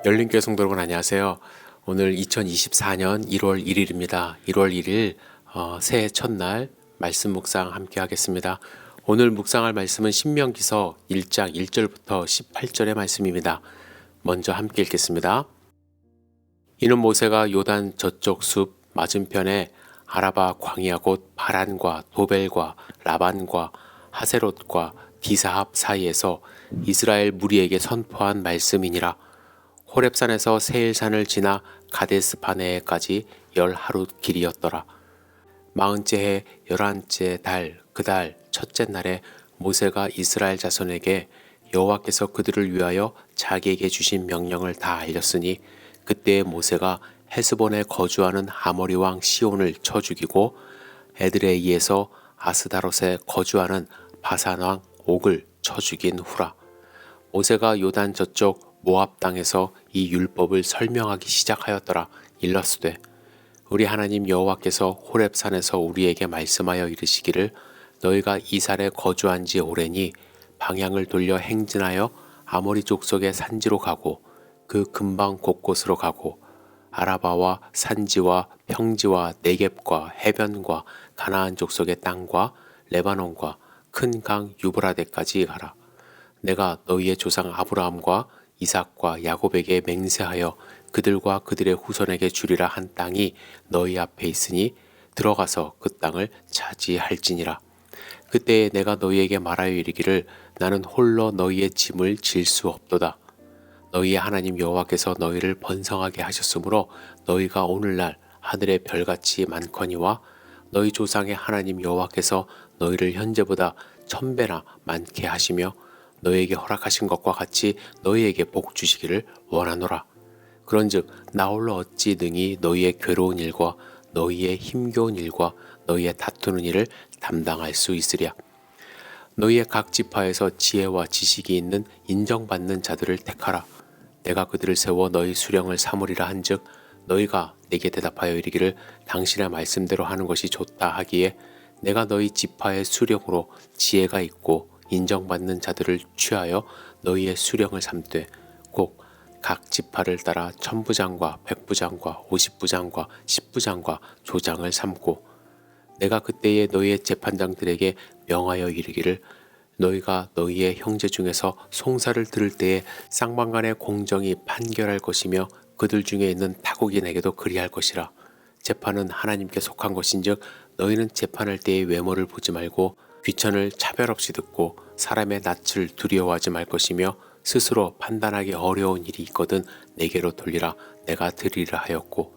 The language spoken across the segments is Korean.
열린교회 성도 여러분 안녕하세요. 오늘 2024년 1월 1일입니다. 1월 1일 새해 첫날 말씀 묵상 함께 하겠습니다. 오늘 묵상할 말씀은 신명기서 1장 1절부터 18절의 말씀입니다. 먼저 함께 읽겠습니다. 이는 모세가 요단 저쪽 숲 맞은편에 아라바 광야 곧 바란과 도벨과 라반과 하세롯과 디사합 사이에서 이스라엘 무리에게 선포한 말씀이니라. 호렙산에서 세일산을 지나 가데스 바네에까지 10하루 길이었더라. 40째 해 11째 달 그 달 첫째 날에 모세가 이스라엘 자손에게 여호와께서 그들을 위하여 자기에게 주신 명령을 다 알렸으니 그때에 모세가 헤스본에 거주하는 아모리 왕 시온을 쳐 죽이고 에드레이에서 아스다롯에 거주하는 바산 왕 옥을 쳐 죽인 후라. 모세가 요단 저쪽 모압 땅에서 이 율법을 설명하기 시작하였더라. 일러스되 우리 하나님 여호와께서 호렙산에서 우리에게 말씀하여 이르시기를 너희가 이 산에 거주한 지 오래니 방향을 돌려 행진하여 아모리 족속의 산지로 가고 그 근방 곳곳으로 가고 아라바와 산지와 평지와 네겝과 해변과 가나안 족속의 땅과 레바논과 큰 강 유브라데까지 가라. 내가 너희의 조상 아브라함과 이삭과 야곱에게 맹세하여 그들과 그들의 후손에게 주리라 한 땅이 너희 앞에 있으니 들어가서 그 땅을 차지할지니라. 그때에 내가 너희에게 말하여 이르기를 나는 홀로 너희의 짐을 질 수 없도다. 너희의 하나님 여호와께서 너희를 번성하게 하셨으므로 너희가 오늘날 하늘의 별같이 많거니와 너희 조상의 하나님 여호와께서 너희를 현재보다 1000배나 많게 하시며 너희에게 허락하신 것과 같이 너희에게 복 주시기를 원하노라. 그런즉 나 홀로 어찌 능히 너희의 괴로운 일과 너희의 힘겨운 일과 너희의 다투는 일을 담당할 수 있으랴. 너희의 각 지파에서 지혜와 지식이 있는 인정받는 자들을 택하라. 내가 그들을 세워 너희 수령을 삼으리라 한즉 너희가 내게 대답하여 이르기를 당신의 말씀대로 하는 것이 좋다 하기에 내가 너희 지파의 수령으로 지혜가 있고 인정받는 자들을 취하여 너희의 수령을 삼되 꼭 각 지파를 따라 1000부장과 100부장과 50부장과 10부장과 조장을 삼고 내가 그때에 너희의 재판장들에게 명하여 이르기를 너희가 너희의 형제 중에서 송사를 들을 때에 쌍방간의 공정이 판결할 것이며 그들 중에 있는 타국인에게도 그리할 것이라. 재판은 하나님께 속한 것인즉 너희는 재판할 때의 외모를 보지 말고 귀천을 차별 없이 듣고 사람의 낯을 두려워하지 말 것이며 스스로 판단하기 어려운 일이 있거든 내게로 돌리라. 내가 들으리라 하였고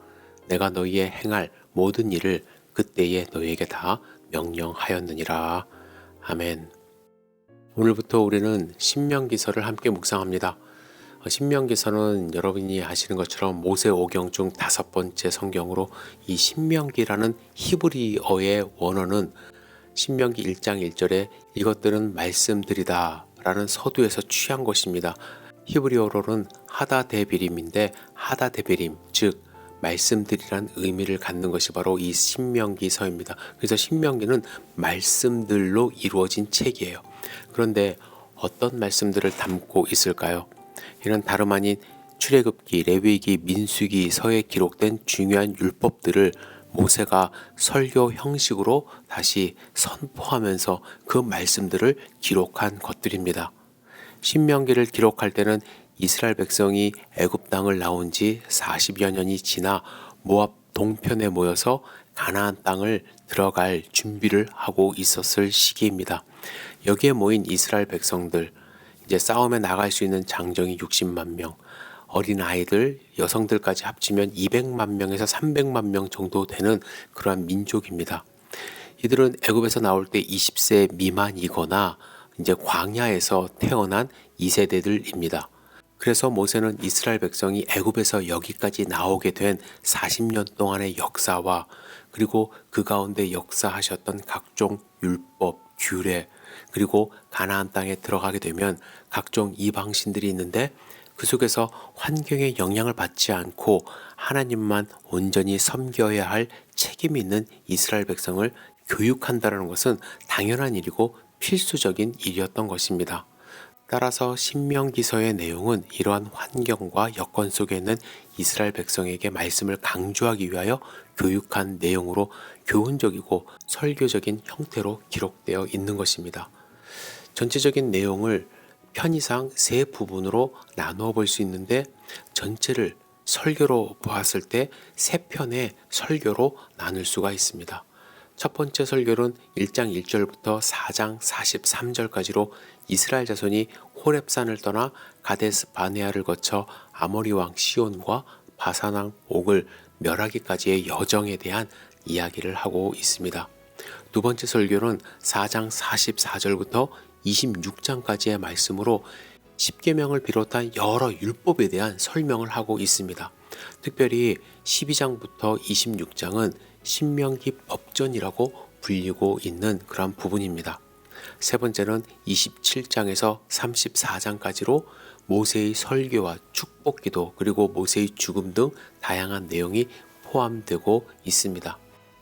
내가 너희의 행할 모든 일을 그때에 너희에게 다 명령하였느니라. 아멘. 오늘부터 우리는 신명기서를 함께 묵상합니다. 신명기서는 여러분이 아시는 것처럼 모세오경 중 5번째 성경으로 이 신명기라는 히브리어의 원어는 신명기 1장 1절에 이것들은 말씀들이다 라는 서두에서 취한 것입니다. 히브리어로는 하다데비림인데 하다데비림 즉 말씀들이란 의미를 갖는 것이 바로 이 신명기서입니다. 그래서 신명기는 말씀들로 이루어진 책이에요. 그런데 어떤 말씀들을 담고 있을까요? 이는 다름 아닌 출애굽기, 레위기, 민수기, 서에 기록된 중요한 율법들을 모세가 설교 형식으로 다시 선포하면서 그 말씀들을 기록한 것들입니다. 신명기를 기록할 때는 이스라엘 백성이 애굽 땅을 나온 지 40여 년이 지나 모압 동편에 모여서 가나안 땅을 들어갈 준비를 하고 있었을 시기입니다. 여기에 모인 이스라엘 백성들, 이제 싸움에 나갈 수 있는 장정이 60만 명, 어린 아이들, 여성들까지 합치면 200만 명에서 300만 명 정도 되는 그러한 민족입니다. 이들은 애굽에서 나올 때 20세 미만이거나 이제 광야에서 태어난 2세대들입니다. 그래서 모세는 이스라엘 백성이 애굽에서 여기까지 나오게 된 40년 동안의 역사와 그리고 그 가운데 역사하셨던 각종 율법, 규례, 그리고 가나안 땅에 들어가게 되면 각종 이방신들이 있는데 그 속에서 환경의 영향을 받지 않고 하나님만 온전히 섬겨야 할 책임이 있는 이스라엘 백성을 교육한다는 것은 당연한 일이고 필수적인 일이었던 것입니다. 따라서 신명기서의 내용은 이러한 환경과 여건 속에 있는 이스라엘 백성에게 말씀을 강조하기 위하여 교육한 내용으로 교훈적이고 설교적인 형태로 기록되어 있는 것입니다. 전체적인 내용을 편의상 세 부분으로 나누어 볼 수 있는데 전체를 설교로 보았을 때 세 편의 설교로 나눌 수가 있습니다. 첫 번째 설교는 1장 1절부터 4장 43절까지로 이스라엘 자손이 호렙산을 떠나 가데스 바네아를 거쳐 아모리 왕 시온과 바산 왕 옥을 멸하기까지의 여정에 대한 이야기를 하고 있습니다. 두 번째 설교는 4장 44절부터 26장까지의 말씀으로 십계명을 비롯한 여러 율법에 대한 설명을 하고 있습니다. 특별히 12장부터 26장은 신명기 법전이라고 불리고 있는 그런 부분입니다. 세 번째는 27장에서 34장까지로 모세의 설교와 축복기도 그리고 모세의 죽음 등 다양한 내용이 포함되고 있습니다.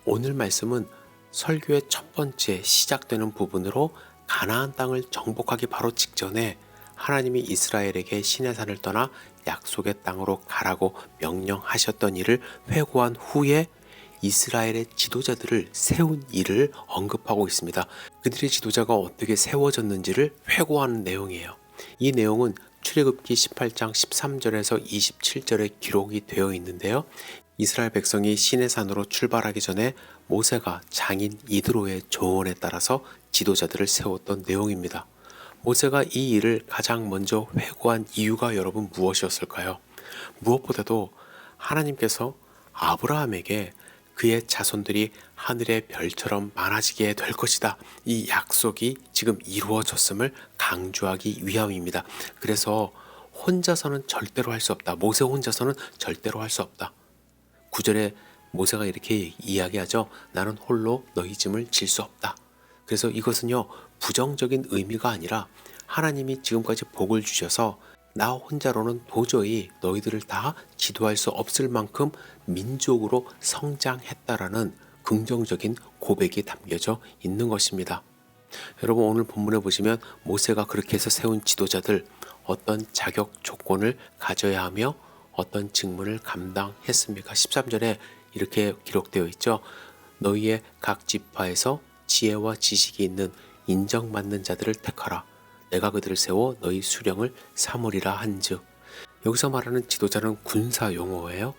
오늘 말씀은 설교의 첫 번째 시작되는 부분으로 가나안 땅을 정복하기 바로 직전에 하나님이 이스라엘에게 시내산을 떠나 약속의 땅으로 가라고 명령하셨던 일을 회고한 후에 이스라엘의 지도자들을 세운 일을 언급하고 있습니다. 그들의 지도자가 어떻게 세워졌는지를 회고하는 내용이에요. 이 내용은 출애굽기 18장 13절에서 27절에 기록이 되어 있는데요. 이스라엘 백성이 시내산으로 출발하기 전에 모세가 장인 이드로의 조언에 따라서 지도자들을 세웠던 내용입니다. 모세가 이 일을 가장 먼저 회고한 이유가 여러분 무엇이었을까요? 무엇보다도 하나님께서 아브라함에게 그의 자손들이 하늘의 별처럼 많아지게 될 것이다. 이 약속이 지금 이루어졌음을 강조하기 위함입니다. 그래서 혼자서는 절대로 할 수 없다. 모세 혼자서는 절대로 할 수 없다. 9절에 모세가 이렇게 이야기하죠. 나는 홀로 너희 짐을 질 수 없다. 그래서 이것은요, 부정적인 의미가 아니라 하나님이 지금까지 복을 주셔서 나 혼자로는 도저히 너희들을 다 지도할 수 없을 만큼 민족으로 성장했다라는 긍정적인 고백이 담겨져 있는 것입니다. 여러분, 오늘 본문에 보시면 모세가 그렇게 해서 세운 지도자들 어떤 자격 조건을 가져야 하며 어떤 직무를 감당했습니까? 13절에 이렇게 기록되어 있죠. 너희의 각 지파에서 지혜와 지식이 있는 인정받는 자들을 택하라. 내가 그들을 세워 너희 수령을 삼으리라 한즉. 여기서 말하는 지도자는 군사 용어예요.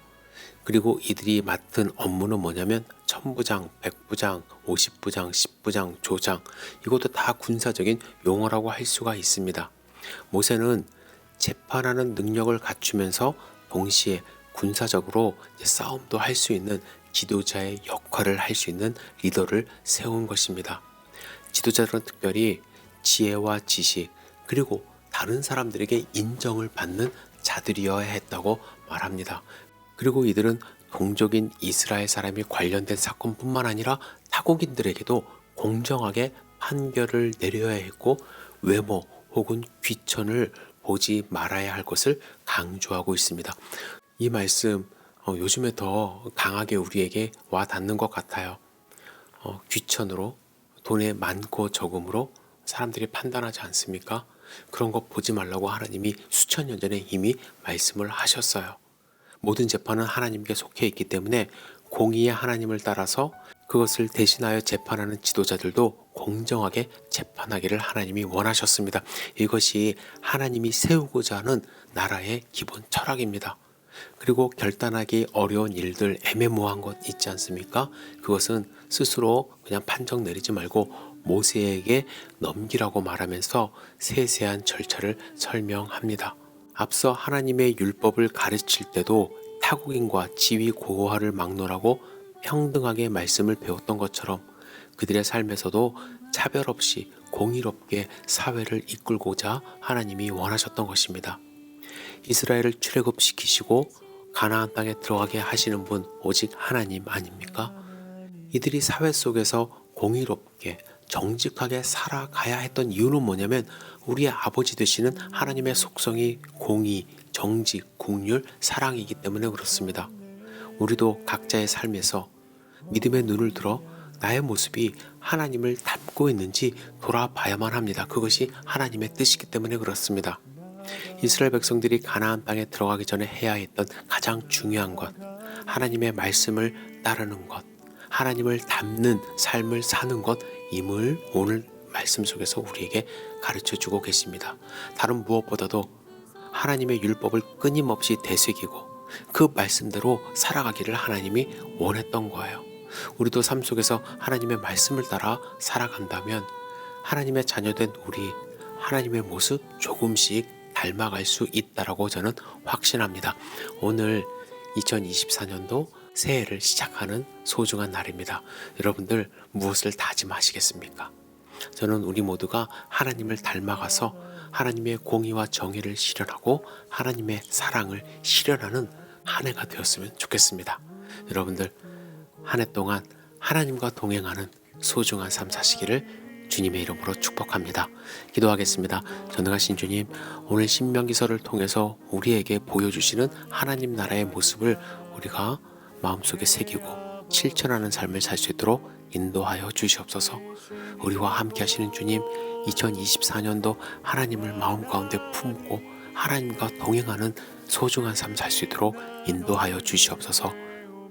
그리고 이들이 맡은 업무는 뭐냐면 천부장, 백부장, 50부장, 10부장, 조장, 이것도 다 군사적인 용어라고 할 수가 있습니다. 모세는 재판하는 능력을 갖추면서 동시에 군사적으로 싸움도 할 수 있는 지도자의 역할을 할 수 있는 리더를 세운 것입니다. 지도자들은 특별히 지혜와 지식 그리고 다른 사람들에게 인정을 받는 자들이어야 했다고 말합니다. 그리고 이들은 동족인 이스라엘 사람이 관련된 사건뿐만 아니라 타국인들에게도 공정하게 판결을 내려야 했고 외모 혹은 귀천을 보지 말아야 할 것을 강조하고 있습니다. 이 말씀 요즘에 더 강하게 우리에게 와 닿는 것 같아요. 귀천으로 돈의 많고 적음으로 사람들이 판단하지 않습니까? 그런 거 보지 말라고 하나님이 수천 년 전에 이미 말씀을 하셨어요. 모든 재판은 하나님께 속해 있기 때문에 공의의 하나님을 따라서 그것을 대신하여 재판하는 지도자들도 공정하게 재판하기를 하나님이 원하셨습니다. 이것이 하나님이 세우고자 하는 나라의 기본 철학입니다. 그리고 결단하기 어려운 일들, 애매모호한 것 있지 않습니까? 그것은 스스로 그냥 판정 내리지 말고 모세에게 넘기라고 말하면서 세세한 절차를 설명합니다. 앞서 하나님의 율법을 가르칠 때도 타국인과 지위 고하를 막론하고 평등하게 말씀을 배웠던 것처럼 그들의 삶에서도 차별 없이 공의롭게 사회를 이끌고자 하나님이 원하셨던 것입니다. 이스라엘을 출애굽시키시고 가나안 땅에 들어가게 하시는 분 오직 하나님 아닙니까? 이들이 사회 속에서 공의롭게 정직하게 살아가야 했던 이유는 뭐냐면 우리의 아버지 되시는 하나님의 속성이 공의, 정직, 긍휼, 사랑이기 때문에 그렇습니다. 우리도 각자의 삶에서 믿음의 눈을 들어 나의 모습이 하나님을 닮고 있는지 돌아봐야만 합니다. 그것이 하나님의 뜻이기 때문에 그렇습니다. 이스라엘 백성들이 가나안 땅에 들어가기 전에 해야 했던 가장 중요한 것, 하나님의 말씀을 따르는 것, 하나님을 닮는 삶을 사는 것임을 오늘 말씀 속에서 우리에게 가르쳐주고 계십니다. 다른 무엇보다도 하나님의 율법을 끊임없이 되새기고 그 말씀대로 살아가기를 하나님이 원했던 거예요. 우리도 삶 속에서 하나님의 말씀을 따라 살아간다면 하나님의 자녀된 우리, 하나님의 모습 조금씩 닮아갈 수 있다라고 저는 확신합니다. 오늘 2024년도 새해를 시작하는 소중한 날입니다. 여러분들 무엇을 다짐하시겠습니까? 저는 우리 모두가 하나님을 닮아가서 하나님의 공의와 정의를 실현하고 하나님의 사랑을 실현하는 한 해가 되었으면 좋겠습니다. 여러분들 한 해 동안 하나님과 동행하는 소중한 삶 사시기를 주님의 이름으로 축복합니다. 기도하겠습니다. 전능하신 주님, 오늘 신명기서를 통해서 우리에게 보여주시는 하나님 나라의 모습을 우리가 마음속에 새기고 실천하는 삶을 살 수 있도록 인도하여 주시옵소서. 우리와 함께 하시는 주님, 2024년도 하나님을 마음 가운데 품고 하나님과 동행하는 소중한 삶 살 수 있도록 인도하여 주시옵소서.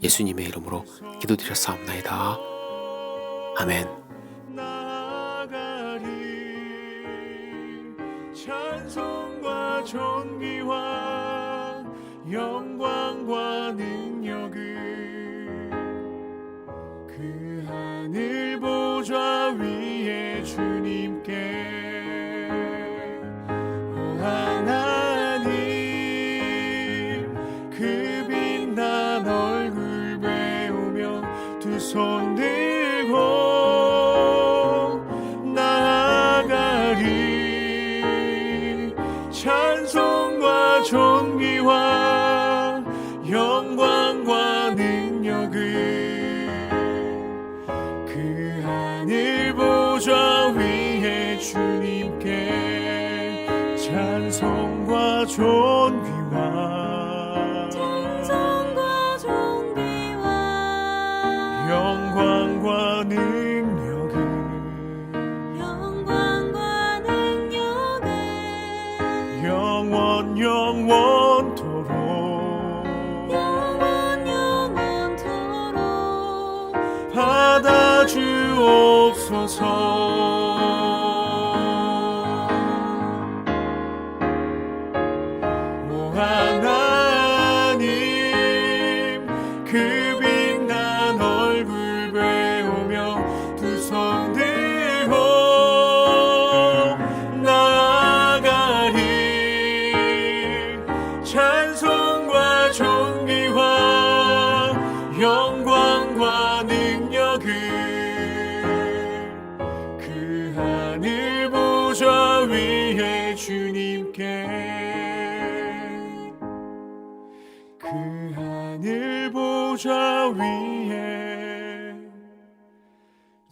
예수님의 이름으로 기도드렸사옵나이다. 아멘. 찬송과 존귀와 영광과 능력을 그 하늘 보좌 위에 주님께 오 하나님 그 빛난 얼굴 배우며 두 손 들고 나아가리 찬송과 존귀와 영광과 능력을 그 하늘 보좌 위에 주님께 찬송과 존귀와 영광과 능력을 영원 영원토록 받아 주옵소서. 오 하나님 그 빛난 얼굴 배우며 두 손 들고 나아가리 찬송과 존귀와 영광과 능력을 그 하늘 보좌 위에 주님께 그 하늘 보좌 위에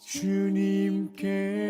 주님께